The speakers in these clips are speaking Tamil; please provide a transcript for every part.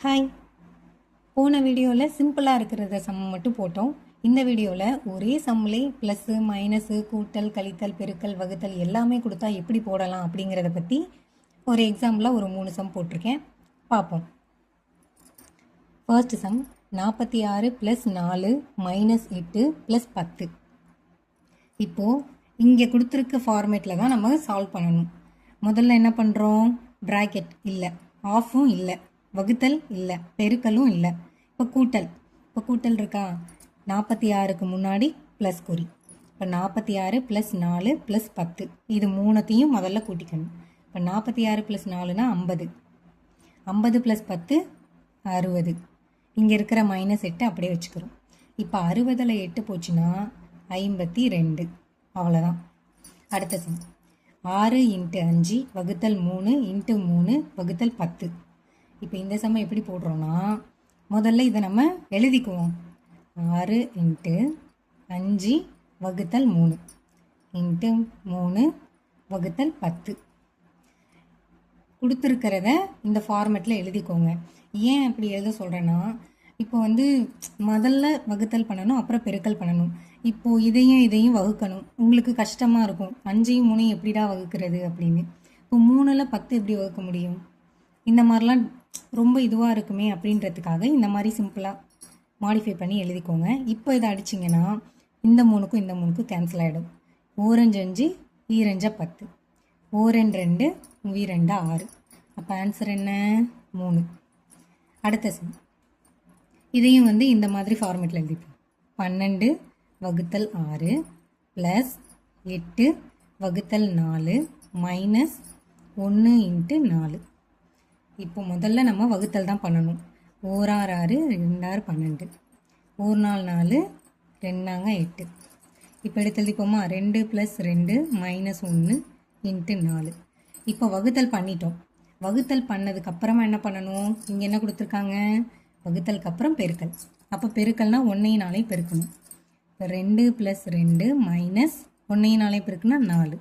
ஹாய். போன வீடியோவில் சிம்பிளாக இருக்கிறத சம் மட்டும் போட்டோம். இந்த வீடியோவில் ஒரே சம்மிலே ப்ளஸ்ஸு மைனஸு கூட்டல் கழித்தல் பெருக்கல் வகுத்தல் எல்லாமே கொடுத்தா எப்படி போடலாம் அப்படிங்கிறத பற்றி ஒரு எக்ஸாம்பிளாக ஒரு 3 சம் போட்டிருக்கேன், பார்ப்போம். First sum 46 + 4 - 8 + 10. இப்போது இங்கே கொடுத்துருக்க ஃபார்மேட்டில் தான் நம்ம சால்வ் பண்ணணும். முதல்ல என்ன பண்ணுறோம்? ப்ராக்கெட் இல்லை, ஆஃபும் இல்லை, வகுத்தல் இல்லை, பெருக்கலும் இல்லை. இப்போ கூட்டல் இருக்கா? 46க்கு முன்னாடி ப்ளஸ் குறி. இப்போ 46 + 4 + 10 இது மூணுத்தையும் முதல்ல கூட்டிக்கணும். இப்போ 46 + 4னா 50, 50 + 10 60. இங்கே இருக்கிற -8 அப்படியே வச்சுக்கிறோம். இப்போ 60ல் 8 போச்சுன்னா 52. அவ்வளோதான். அடுத்த சம் 6 × 5 / 3 × 3 / 10. இப்போ இந்த சமம் எப்படி போடுறோன்னா, முதல்ல இதை நம்ம எழுதிக்குவோம். 6 × 5 / 3 × 3 / 10 கொடுத்துருக்கிறத இந்த ஃபார்மேட்டில் எழுதிக்கோங்க. ஏன் அப்படி எழுத சொல்கிறேன்னா, இப்போ முதல்ல வகுத்தல் பண்ணணும், அப்புறம் பெருக்கல் பண்ணணும். இப்போது இதையும் வகுக்கணும். உங்களுக்கு கஷ்டமாக இருக்கும், 5யும் 3யும் எப்படிடா வகுக்கிறது அப்படின்னு. இப்போ 3ல் 10 எப்படி வகுக்க முடியும்? இந்த மாதிரிலாம் ரொம்ப இதுவாக இருக்குமே அப்படின்றதுக்காக இந்த மாதிரி சிம்பிளாக மாடிஃபை பண்ணி எழுதிக்கோங்க. இப்போ இதை அடிச்சிங்கன்னா இந்த 3க்கும் இந்த 3க்கும் கேன்சல் ஆகிடும். 4 × 5 2 × 10, 4 × 2 2 6. அப்போ ஆன்சர் என்ன? 3. அடுத்த சம் இதையும் இந்த மாதிரி ஃபார்மேட்டில் எழுதிப்போம். 12 / 6 + 8 / 4 - 1 × 4. இப்போ முதல்ல நம்ம வகுத்தல் தான் பண்ணணும். 1 6 6, 2 6 12, 1 4 4, 2 8. இப்போ எடுத்து எழுதிப்போமா? 2 + 2 - 1 × 4. இப்போ வகுத்தல் பண்ணிட்டோம். வகுத்தல் பண்ணதுக்கப்புறமா என்ன பண்ணணும்? இங்கே என்ன கொடுத்துருக்காங்க? வகுத்தலுக்கு அப்புறம் பெருக்கல். அப்போ பெருக்கல்னா 1ஐயும் 4ஐயும் பெருக்கணும். இப்போ 2 + 2 - 1ஐயும் 4ஐயும் பெருக்குனா 4.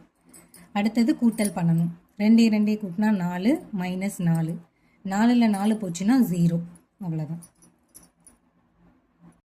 அடுத்தது கூட்டல் பண்ணணும். 2 2 கூட்டினா 4 - 4. 4ல் 4 போச்சுன்னா 0. அவ்வளோதான்.